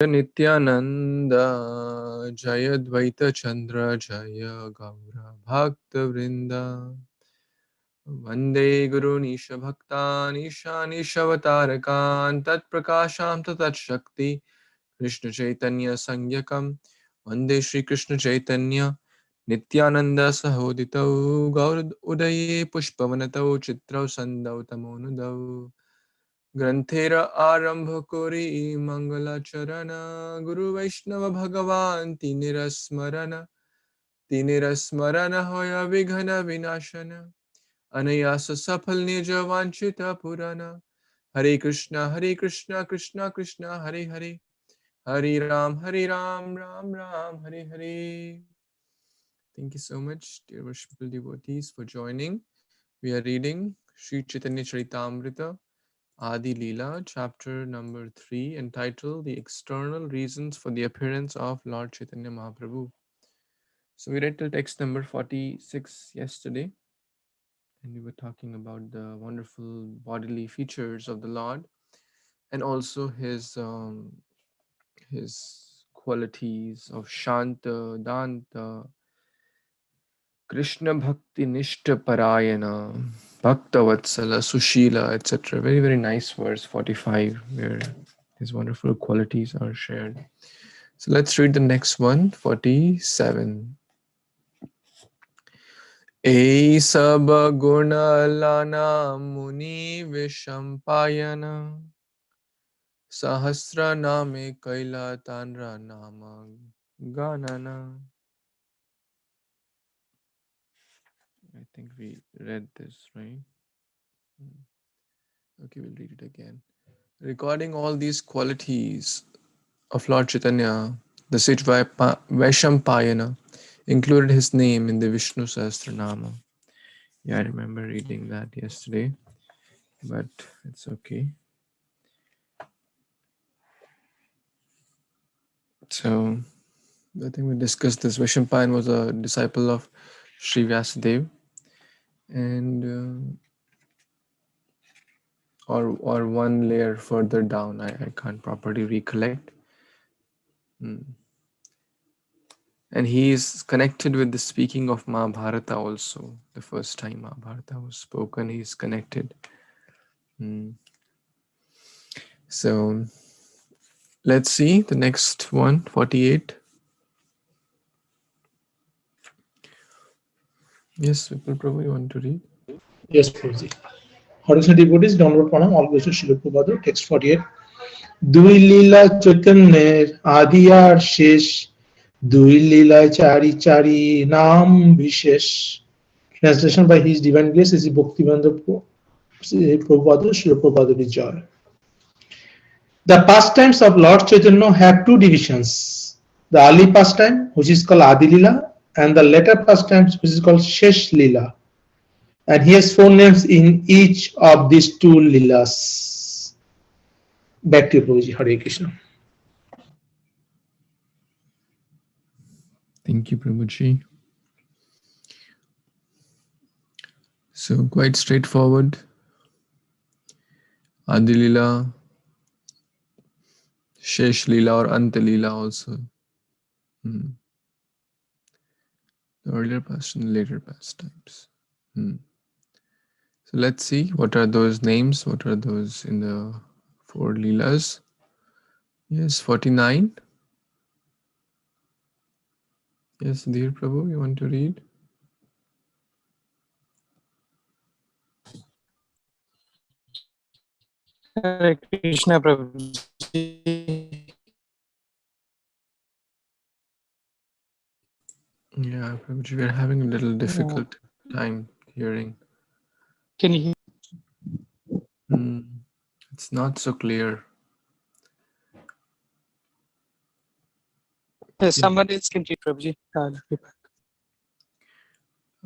Nityananda, Jaya Dvaita Chandra, Jaya Gaura Bhakta Vrinda, Vande Guru Nisha Bhaktan, Isha Nishavatarakan, Tat Prakasham Tat Shakti, Krishna Chaitanya Sangyakam, Vande Shri Krishna Chaitanya, Nityananda Sahoditau, Gaur Udaye Pushpavanatau, Chitrau Sandau Tamonudau. Granthera Arambha Kori Mangala Charana Guru Vaishnava Bhagavan Tinirasmarana Hoya Vighana Vinashana Anayasa Safal Nija Vanchita Purana Hare Krishna Krishna Krishna Hare Hare Hare Ram Ram Ram Hare Hare. Thank you so much, dear worshipful devotees, for joining. We are reading Sri Caitanya-Caritāmṛta, Adi-lila, chapter number 3, entitled The External Reasons for the Appearance of Lord Chaitanya Mahaprabhu. So we read till text number 46 yesterday, and we were talking about the wonderful bodily features of the Lord and also his qualities of Shanta, Danta, Krishna Bhakti Nishta Parayana, Bhakta Vatsala, Sushila, etc. Very, very nice verse 45, where his wonderful qualities are shared. So let's read the next one, 47. Ei sab guna lana muni vishampayana sahasra name kaila tanra nama ganana. I think we read this, right? Okay, we'll read it again. Recording all these qualities of Lord Chaitanya, the sage Vaishampayana included his name in the Vishnu Sahasranama. Yeah, I remember reading that yesterday, but it's okay. So, I think we discussed this. Vaishampayan was a disciple of Sri Vyasadeva, and or one layer further down. I can't properly recollect. And he is connected with the speaking of Mahabharata also. The first time Mahabharata was spoken, he is connected. So let's see the next one, 48. Yes, Vipul Prabhu, you want to read? Yes, Prabhuji. Horizontal devotees, download Pranam, all goes to Srila Prabhupada, text 48. Dui Lila Chaitanyer Adiyar Shesh Dui Lila Chari Chari Nam Vishesh. Translation by His Divine Grace is Bhaktivinoda Prabhupada, Srila Prabhupada Vijaya. The pastimes of Lord Chaitanya have two divisions. The early pastime, which is called Adi-lila, and the later pastimes, which is called Shesh-lila. And he has four names in each of these two lilas. Back to you, Prabhuji. Hare Krishna. Thank you, Prabhuji. So quite straightforward. Adi-lila, Shesh-lila or Anta-lila also. The earlier past and later pastimes. So let's see what are those names, what are those in the four leelas. Yes, 49. Yes, dear Prabhu, you want to read? Hare Krishna, Prabhuji. Yeah, Prabhuji, we're having a little difficult time hearing. Can you hear? It's not so clear. Yes, somebody else can read, Prabhuji. I'll be back.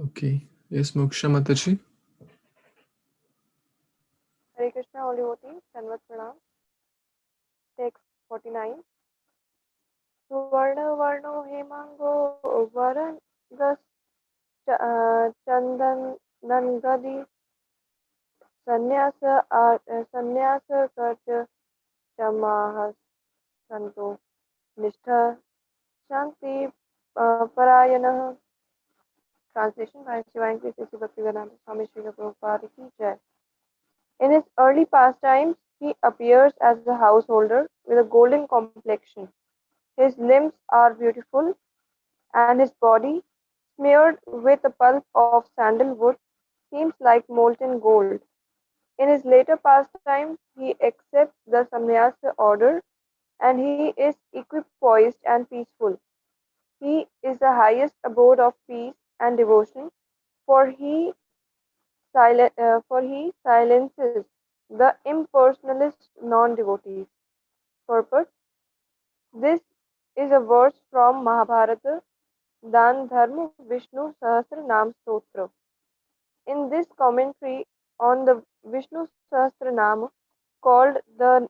Okay. Yes, Moksha Mataji. Hare Krishna, all devotees, Sanvat Pranam. Text 49. Suvarna Varno Hema-anga Vara-anga Chandan Nangadi Sanyasa Karcha Chamahas santo nishtha shanti parayanah. Translation by Divine Grace Bhaktivedanta Swami Srila Prabhupada ki Jai. In his early pastimes, he appears as a householder with a golden complexion. His limbs are beautiful, and his body, smeared with the pulp of sandalwood, seems like molten gold. In his later pastimes, he accepts the sannyasa order, and he is equipoised and peaceful. He is the highest abode of peace and devotion, for he silences the impersonalist non-devotees. Purport: This is a verse from Mahabharata, Dan Dharma Vishnu Sahasra Nam Stotra. In this commentary on the Vishnu Sahasra Nama, called the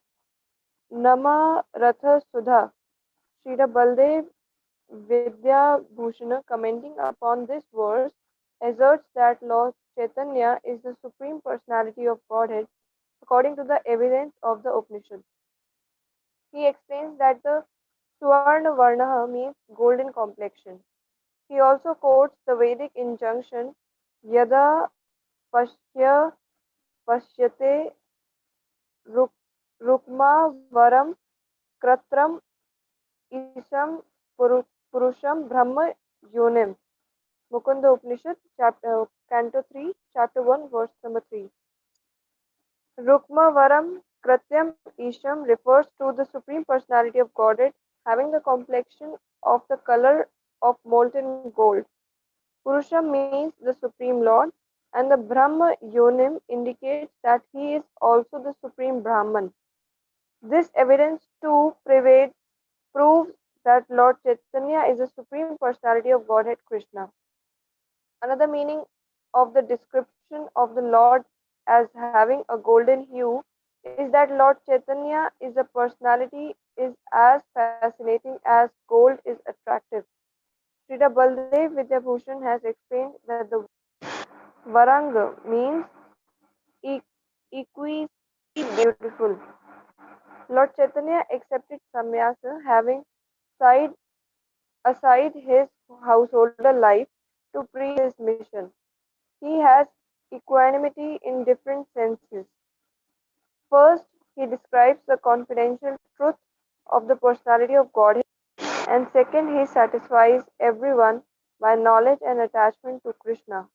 Namaratha Sudha, Srila Baldev Vidyabhushana, commenting upon this verse, asserts that Lord Chaitanya is the Supreme Personality of Godhead according to the evidence of the Upanishad. He explains that the Swarna Varna means golden complexion. He also quotes the Vedic injunction Yada pashyate rukma varam kratram isam purusham brahma yonim. Mukunda Upanishad, Canto 3, Chapter 1, Verse number 3. Rukma Varam Kratyam Isham refers to the Supreme Personality of Godhead having the complexion of the color of molten gold. Purusham means the Supreme Lord, and the Brahma Yonim indicates that he is also the Supreme Brahman. This evidence too proves that Lord Chaitanya is the Supreme Personality of Godhead Krishna. Another meaning of the description of the Lord as having a golden hue is that Lord Chaitanya is a personality is as fascinating as gold is attractive. Srila Baldev Vidyabhushan has explained that the Vara-anga means exquisitely beautiful. Lord Chaitanya accepted sannyasa, having set aside his householder life to preach his mission. He has equanimity in different senses. First, he describes the confidential truth of the personality of Godhead, and second, he satisfies everyone by knowledge and attachment to Krishna.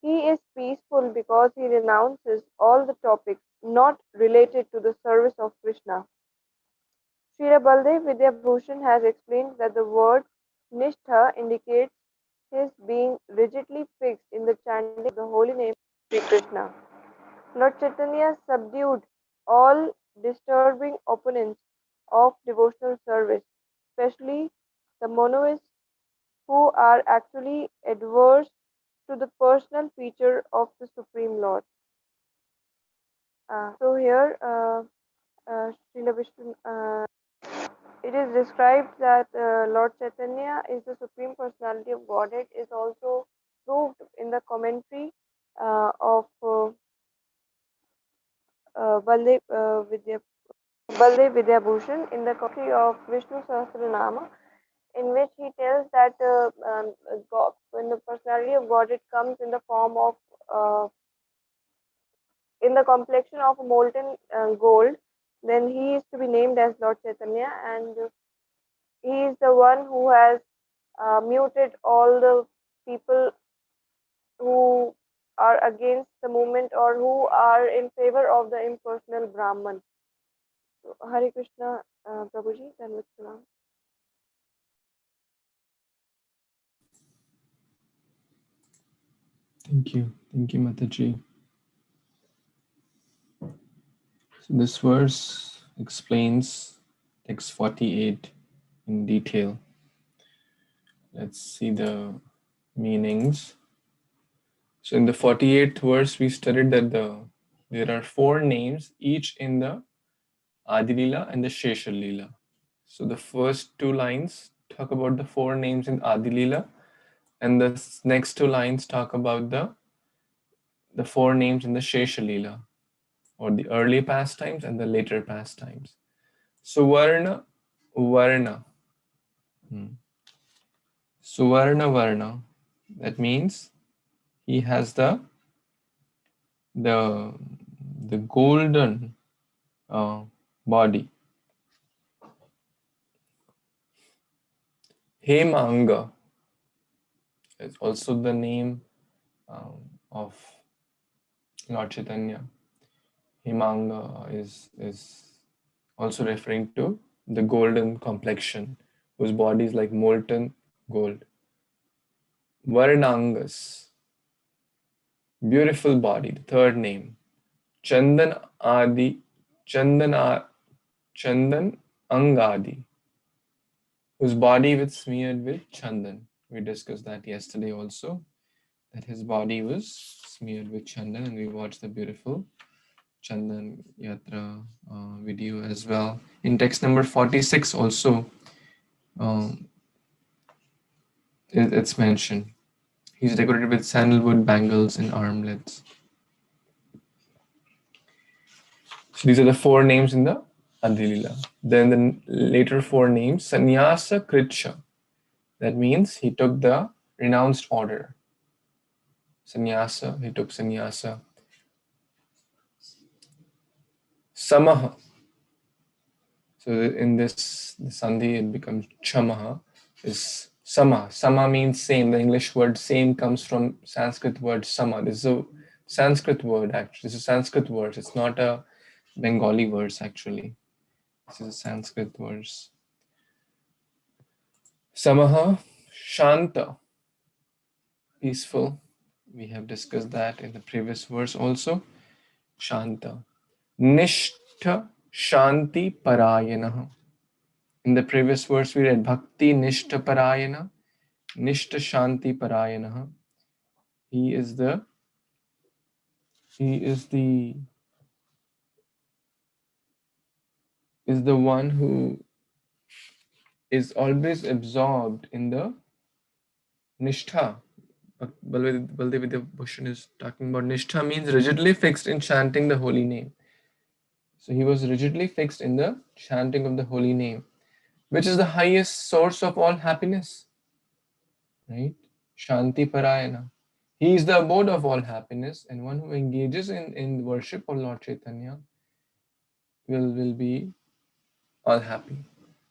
He is peaceful because he renounces all the topics not related to the service of Krishna. Srila Baldev Vidyabhushan has explained that the word Nishtha indicates his being rigidly fixed in the chanting of the holy name of Sri Krishna. Lord Chaitanya subdued all disturbing opponents of devotional service, especially the monoists who are actually adverse to the personal feature of the Supreme Lord. So here, Srila Vishnu, it is described that Lord Chaitanya is the Supreme Personality of Godhead is also proved in the commentary of Baldev Vidyabhushan in the commentary of Vishnu Sahasranama, in which he tells that God, when the personality of Godhead comes in the form of in the complexion of molten gold, then he is to be named as Lord Chaitanya, and he is the one who has muted all the people who are against the movement or who are in favor of the impersonal Brahman. So, Hare Krishna, Prabhuji, Dhanvat Pranam. Thank you, Mataji. So this verse explains text 48 in detail. Let's see the meanings. So in the 48th verse, we studied that there are 4 names, each in the Adi-lila and the shesha. So the first 2 lines talk about the 4 names in Adi-lila, and the next 2 lines talk about the 4 names in the shesha, or the early pastimes and the later pastimes. So Varna Varna. Suvarna Varna. That means he has the golden body. Hema-anga is also the name of Lord Chaitanya. Hema-anga is also referring to the golden complexion, whose body is like molten gold. Vara-angas, beautiful body, the third name. Chandan Angadi, whose body was smeared with chandan. We discussed that yesterday also, that his body was smeared with chandan, and we watched the beautiful Chandan Yatra video as well. In text number 46 also, it's mentioned. He's decorated with sandalwood bangles and armlets. So these are the four names in the Adi-lila. Then the later four names, Sannyasa Kṛṣṇa. That means he took the renounced order. Sannyasa, he took sannyasa. Samaha. So in this sandhi, it becomes chamaha. Is sama. Sama means same. The English word same comes from Sanskrit word sama. This is a Sanskrit word actually. This is a Sanskrit word. It's not a Bengali verse actually. This is a Sanskrit verse. Samaha, shanta, peaceful. We have discussed that in the previous verse also. Shanta. Nishtha shanti parayana. In the previous verse we read Bhakti Nishtha Parayana, Nishtha Shanti Parayana. He is the one who is always absorbed in the Nishtha. Baldev Bhushan is talking about Nishtha means rigidly fixed in chanting the holy name. So he was rigidly fixed in the chanting of the holy name, which is the highest source of all happiness. Right? Shanti Parayana. He is the abode of all happiness, and one who engages in worship of Lord Chaitanya will be all happy.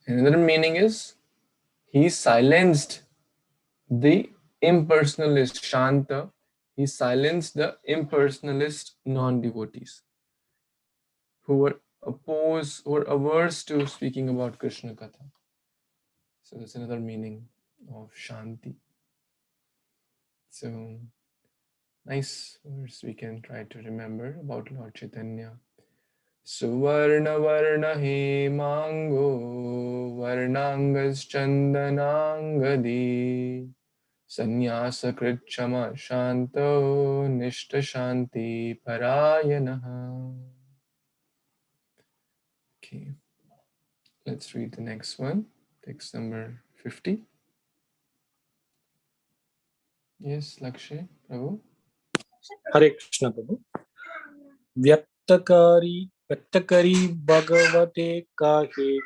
Another meaning is he silenced the impersonalist Shanta. He silenced the impersonalist non-devotees who were averse to speaking about Krishna Katha. So that's another meaning of Shanti. So nice verse we can try to remember about Lord Chaitanya. Suvarna Varna Hema-ango Varna-angas Chandanangadi Sannyasa Kṛṣṇa Shanto Nishtha Shanti Parayanaha. Okay, let's read the next one. Text number 50. Yes, Lakshay, Prabhu. Hare Krishna Prabhu. Vyaktakari Bhagavate Kahe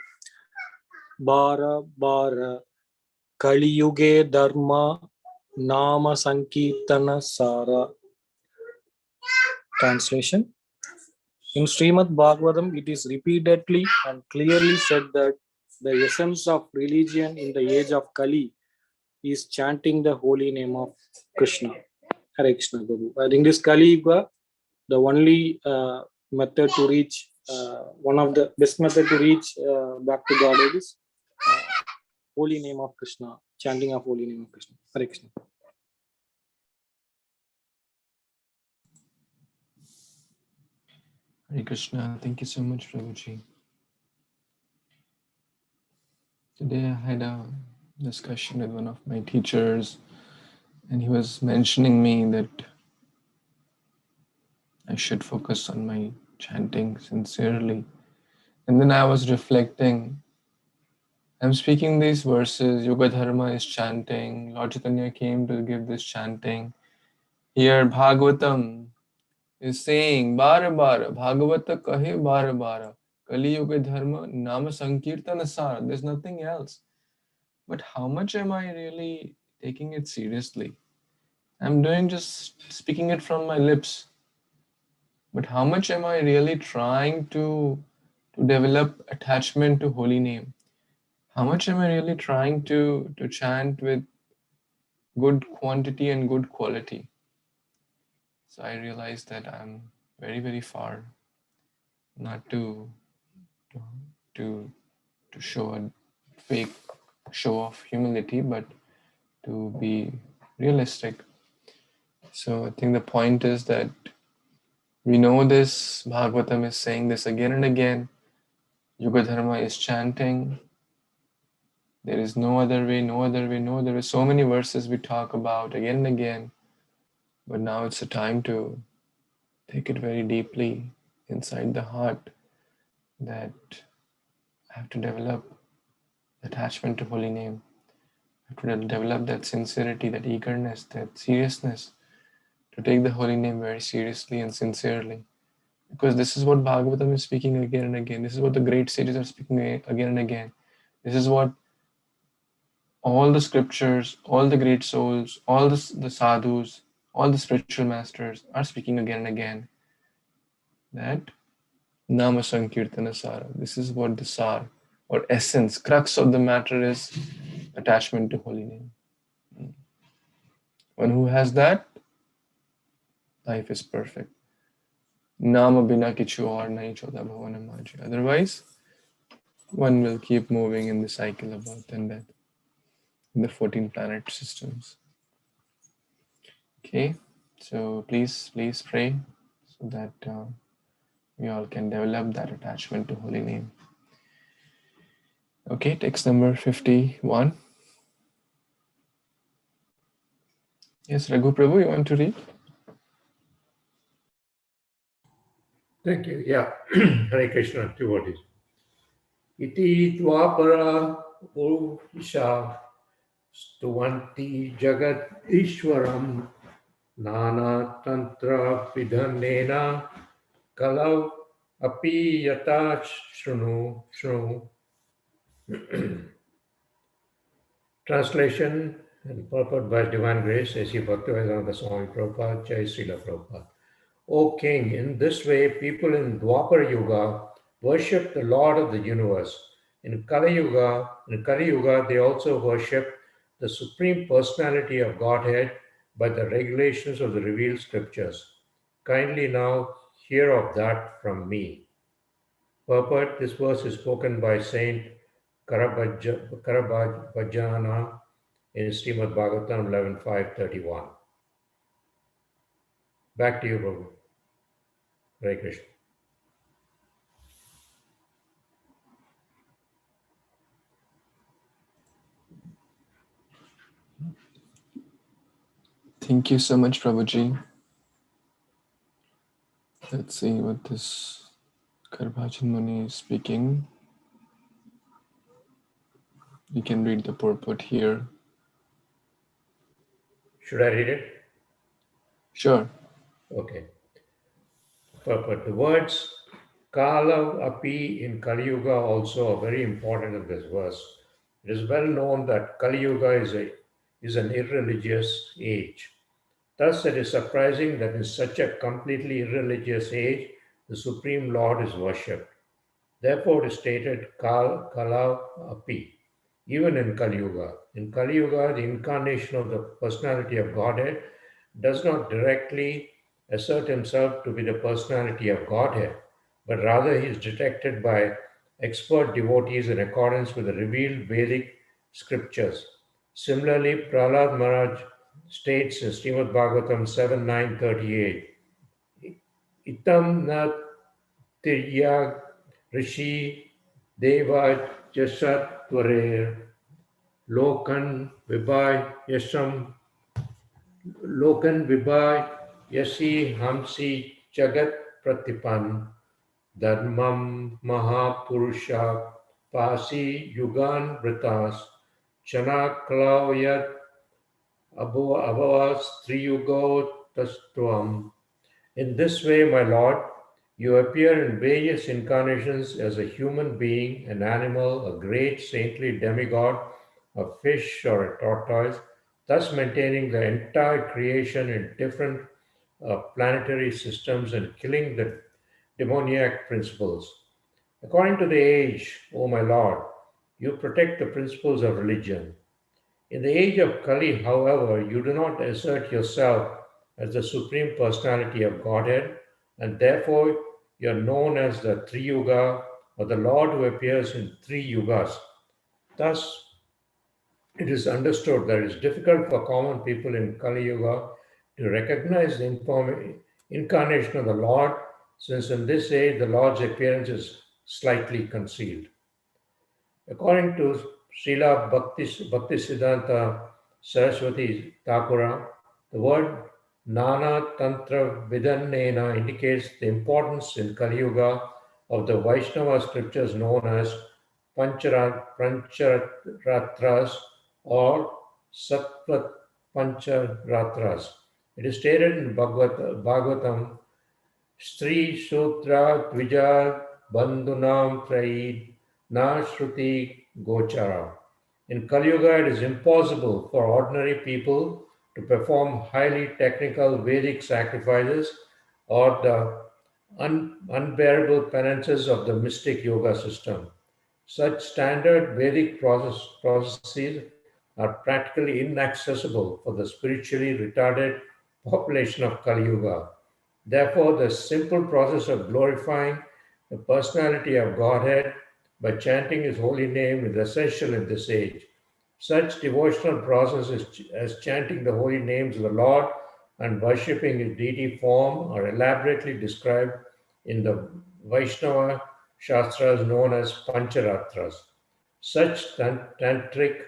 Vara-anga Kaliyuge Dharma Nama Sankirtana Sara. Translation. In Śrīmad-Bhāgavatam, it is repeatedly and clearly said that the essence of religion in the age of Kali is chanting the holy name of Krishna. Hare Krishna Prabhu. I think this Kaliyuga, the only method to reach, one of the best method to reach back to Godhead is holy name of Krishna, chanting of holy name of Krishna. Hare Krishna. Hare Krishna. Thank you so much, Prabhuji. Today I had a discussion with one of my teachers, and he was mentioning me that I should focus on my chanting sincerely. And then I was reflecting, I'm speaking these verses, Yoga Dharma is chanting, Lord Chaitanya came to give this chanting. Here Bhagavatam is saying, Bara Bara, Bhagavata kahe Bara Bara, Kaliyuga dharma nama sankirtana sara. There's nothing else. But how much am I really taking it seriously? I'm doing just speaking it from my lips. But how much am I really trying to develop attachment to holy name? How much am I really trying to chant with good quantity and good quality? So I realized that I'm very, very far, not to show a fake show of humility, but to be realistic. So I think the point is that we know this, Bhagavatam is saying this again and again. Yuga Dharma is chanting. There is no other way, no other way, no other way. So many verses we talk about again and again. But now it's a time to take it very deeply inside the heart that I have to develop attachment to holy name. I have to develop that sincerity, that eagerness, that seriousness to take the holy name very seriously and sincerely. Because this is what Bhagavatam is speaking again and again. This is what the great sages are speaking again and again. This is what all the scriptures, all the great souls, all the sadhus, all the spiritual masters are speaking again and again. That Nama Sankirtana Sara. This is what the sar or essence, crux of the matter is attachment to holy name. One who has that, life is perfect. Nama bina kichu aur nahi chota bhavana majhe. Otherwise, one will keep moving in the cycle of birth and death in the 14 planet systems. Okay, so please pray so that we all can develop that attachment to holy name. Okay, text number 51. Yes, Raghu Prabhu, you want to read? Thank you. Yeah. Hare Krishna, devotees. Iti dvapara purusha stuvanti jagat ishwaram nana tantra vidhanena kalau api yata shrunu. Translation and purport by Divine Grace, A.C. Bhaktivedanta Swami Prabhupada, Jai Srila Prabhupada. O King, in this way people in Dwapara Yuga worship the Lord of the universe. In Kaliyuga, they also worship the Supreme Personality of Godhead by the regulations of the revealed scriptures. Kindly now hear of that from me. Purport, this verse is spoken by Saint Karabhajana in Śrīmad-Bhāgavatam 11.5.31. Back to you, Prabhu. Hare Krishna. Thank you so much, Prabhuji. Let's see what this Karbhajan Muni is speaking. We can read the purport here. Should I read it? Sure. Okay. Purport. The words Kala Api in Kaliyuga also are very important in this verse. It is well known that Kaliyuga is an irreligious age. Thus, it is surprising that in such a completely irreligious age, the Supreme Lord is worshipped. Therefore, it is stated Kala Api, even in Kaliyuga. In Kaliyuga, the incarnation of the personality of Godhead does not directly assert himself to be the personality of Godhead, but rather he is detected by expert devotees in accordance with the revealed Vedic scriptures. Similarly, Prahlad Maharaj states in Śrīmad-Bhāgavatam 7.9.38, Itam na tirya rishi deva jasat tvare lokan vibhay yasi hamsi jagat pratipan dharmam mahapurusha pasi yugan vritas chanaklayat abhavas triyugo tastvam. In this way, my Lord, You appear in various incarnations as a human being, an animal, a great saintly demigod, a fish, or a tortoise, thus maintaining the entire creation in different planetary systems and killing the demoniac principles. According to the age, O my Lord, you protect the principles of religion. In the age of Kali, however, you do not assert yourself as the Supreme Personality of Godhead, and therefore you are known as the Tri-yuga, or the Lord who appears in three yugas. Thus, it is understood that it is difficult for common people in Kaliyuga to recognize the incarnation of the Lord, since in this age the Lord's appearance is slightly concealed. According to Srila Bhaktisiddhanta Saraswati Thakura, the word Nana Tantra Vidannena indicates the importance in Kaliyuga of the Vaishnava scriptures known as Pancharatras or Sattva Pancharatras. It is stated in Bhagavatam, Sri Sutra Dvija Bandhunam Traid Na Shruti Gochara. In Kali Yuga, it is impossible for ordinary people to perform highly technical Vedic sacrifices or the unbearable penances of the mystic yoga system. Such standard Vedic processes are practically inaccessible for the spiritually retarded population of Kali Yuga. Therefore, the simple process of glorifying the personality of Godhead by chanting His holy name is essential in this age. Such devotional processes as chanting the holy names of the Lord and worshipping His deity form are elaborately described in the Vaishnava Shastras known as Pancharatras. Such tantric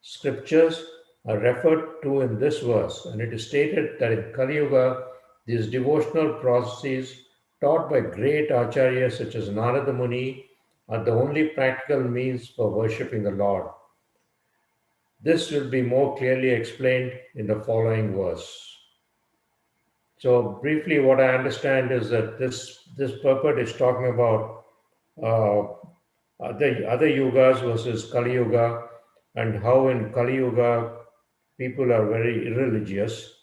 scriptures are referred to in this verse, and it is stated that in Kali Yuga, these devotional processes taught by great acharyas such as Narada Muni are the only practical means for worshipping the Lord. This will be more clearly explained in the following verse. So briefly, what I understand is that this purport is talking about other yugas versus Kali Yuga, and how in Kali Yuga people are very irreligious,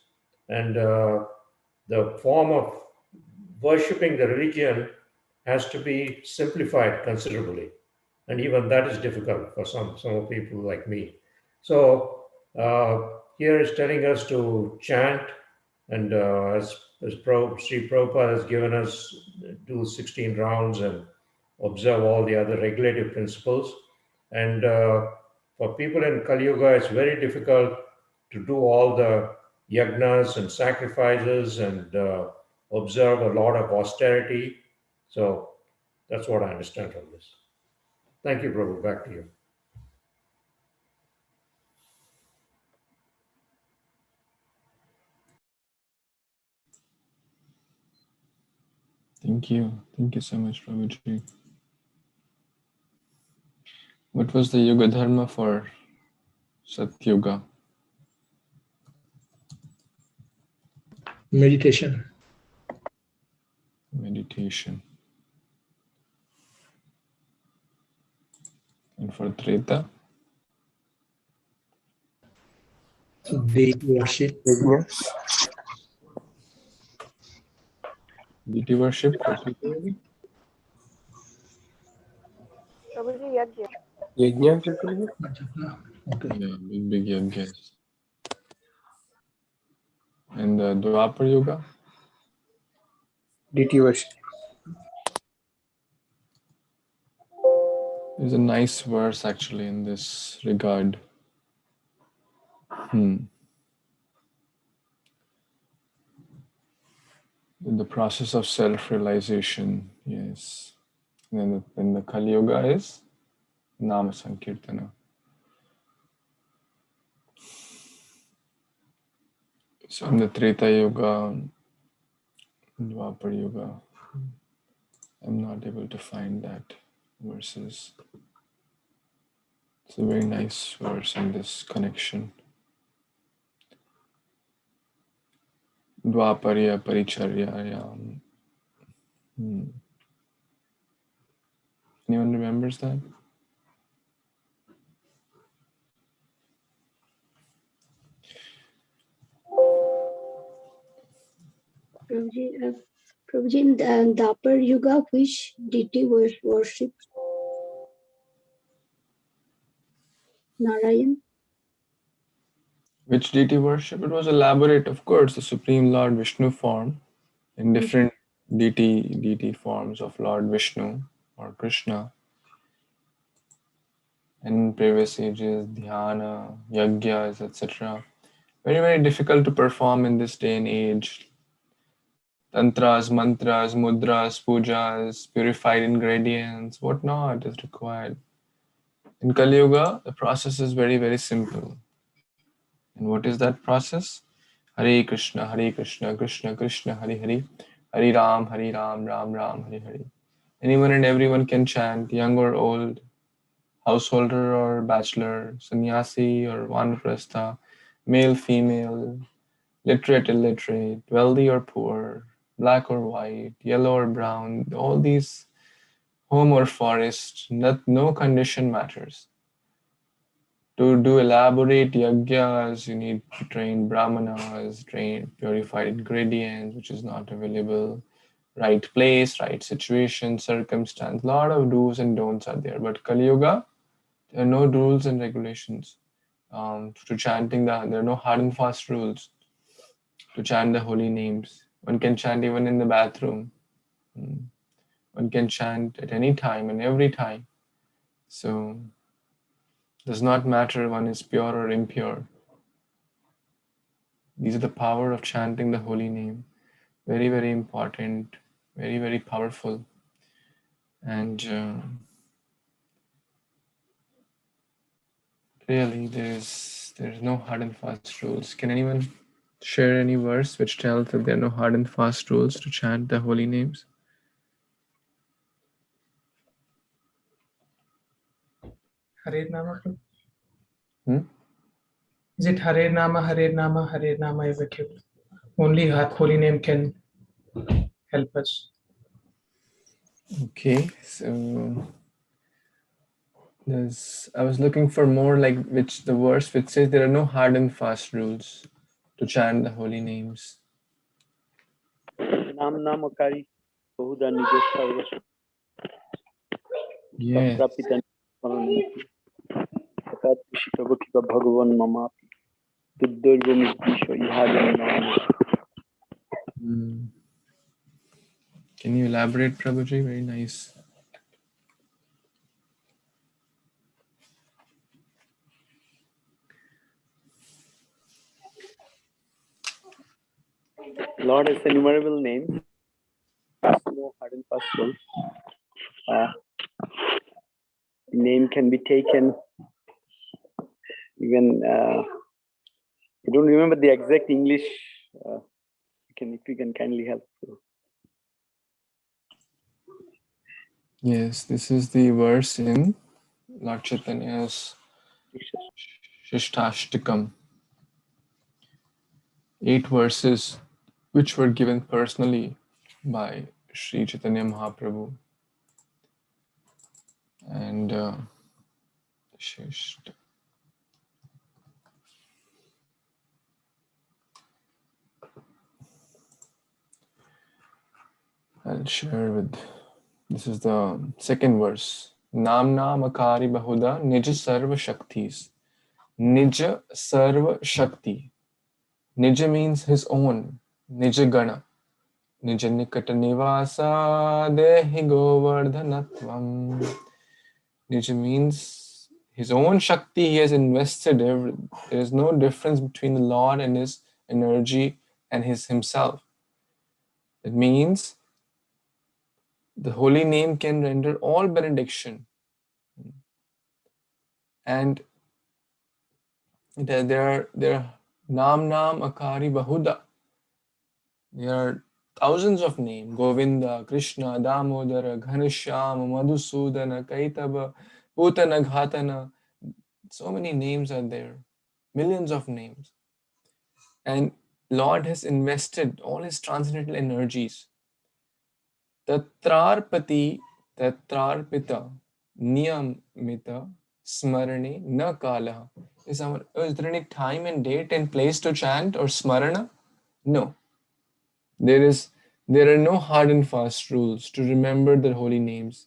and the form of worshipping the religion has to be simplified considerably, and even that is difficult for some people like me. So here is telling us to chant, and as Sri Prabhupada has given us, do 16 rounds and observe all the other regulative principles. And for people in Kali Yuga, it's very difficult to do all the yagnas and sacrifices and observe a lot of austerity. So that's what I understand from this. Thank you, Prabhu. Back to you. Thank you. Thank you so much, Prabhuji. What was the Yuga Dharma for Satyuga? Meditation. Meditation. And for Treta? Deity worship. Deity worship particularly? Prabhuji, Yajna. Okay. Yeah, big yagnas. And the Dwapar Yuga? Deity worship. There's a nice verse actually in this regard. In the process of self-realization, yes. And then the Kali Yuga is Nama Sankirtana. So in the Treta Yuga, Dwapar Yuga, I'm not able to find that verses. It's a very nice verse in this connection. Dwaparya Paricharyayam Anyone remembers that? Prabhuji, in the Dapar Yuga, which deity was worshipped? Narayan? Which deity worship? It was elaborate, of course, the Supreme Lord Vishnu form in different deity forms of Lord Vishnu or Krishna. In previous ages, dhyana, yagyas, etc. Very, very difficult to perform in this day and age. Tantras, mantras, mudras, pujas, purified ingredients, whatnot is required. In Kaliyuga, the process is very, very simple. And what is that process? Hare Krishna, Krishna Krishna, Hare Hare, Hare Ram, Ram Ram, Hare Hare. Anyone and everyone can chant, young or old, householder or bachelor, sannyasi or vanaprastha, male, female, literate, illiterate, wealthy or poor, black or white, yellow or brown, all these, home or forest, no condition matters. To do elaborate yagyas, you need to train brahmanas, train purified ingredients, which is not available, right place, right situation, circumstance. A lot of do's and don'ts are there. But Kali Yuga, there are no rules and regulations. To chanting, there are no hard and fast rules to chant the holy names. One can chant even in the bathroom. One can chant at any time and every time. So, does not matter one is pure or impure. These are the power of chanting the holy name. Very, very important, very, very powerful. And really, there's no hard and fast rules. Can anyone share any verse which tells that there are no hard and fast rules to chant the holy names? Hare Nama. Is it Hare Nama, Hare Nama, Hare Nama Evakyu? Only holy name can help us. Okay, so I was looking for more like the verse which says there are no hard and fast rules to chant the holy names. Namnamakari Bahuda Nijasarvasya. Yes. Bhagavan Mamapi. Can you elaborate, Prabhuji? Very nice. Lord has innumerable names. No hard and fast rule. Name can be taken even. I don't remember the exact English. If you can kindly help. Yes, this is the verse in Lord Chaitanya's Shishtastikam. 8 verses which were given personally by Sri Chaitanya Mahaprabhu. And I'll share with, this is the second verse. Namna Makari Bahuda Nija Sarva Shaktis. Nija Sarva Shakti. Nija means his own. Nija Gana. Nija Nikata Nivasa Dehi Govardhanatvam. Nija means his own Shakti he has invested. There is no difference between the Lord and his energy and himself. It means the holy name can render all benediction. And there are Nam Akari Bahuda. There are thousands of names. Govinda, Krishna, Damodara, Ghanishyama, Madhusudana, Kaitaba, Putana, Ghatana. So many names are there. Millions of names. And Lord has invested all his transcendental energies Tatrarpati tatrarpita niyamita smarane na kalaha. Is there any time and date and place to chant or smarana? No. There are no hard and fast rules to remember the holy names.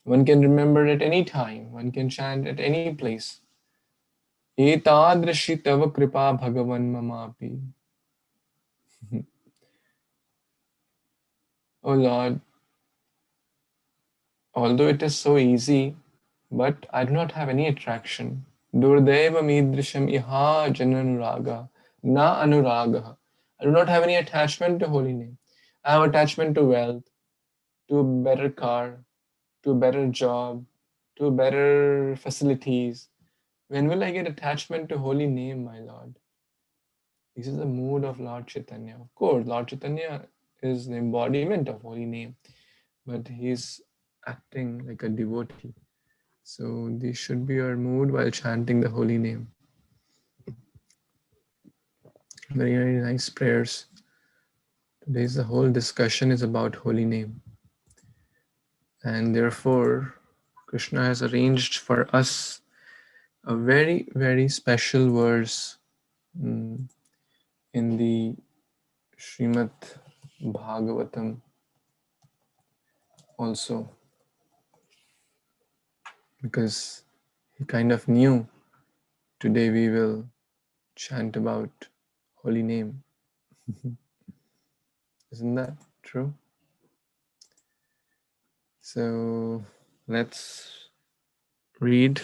One can remember at any time. One can chant at any place. Etadrashi tava kripa bhagavan mamapi. Oh Lord, although it is so easy, but I do not have any attraction. Durdeva midrisham iha jananuraga na anuraga. I do not have any attachment to holy name. I have attachment to wealth, to a better car, to a better job, to better facilities. When will I get attachment to holy name, my Lord? This is the mood of Lord Chaitanya. Of course, Lord Chaitanya is the embodiment of holy name, but he's acting like a devotee. So this should be our mood while chanting the holy name. Very, very nice prayers. Today's the whole discussion is about holy name. And therefore, Krishna has arranged for us a very, very special verse in the Śrīmad-Bhāgavatam also, because he kind of knew today we will chant about holy name. Isn't that true? So let's read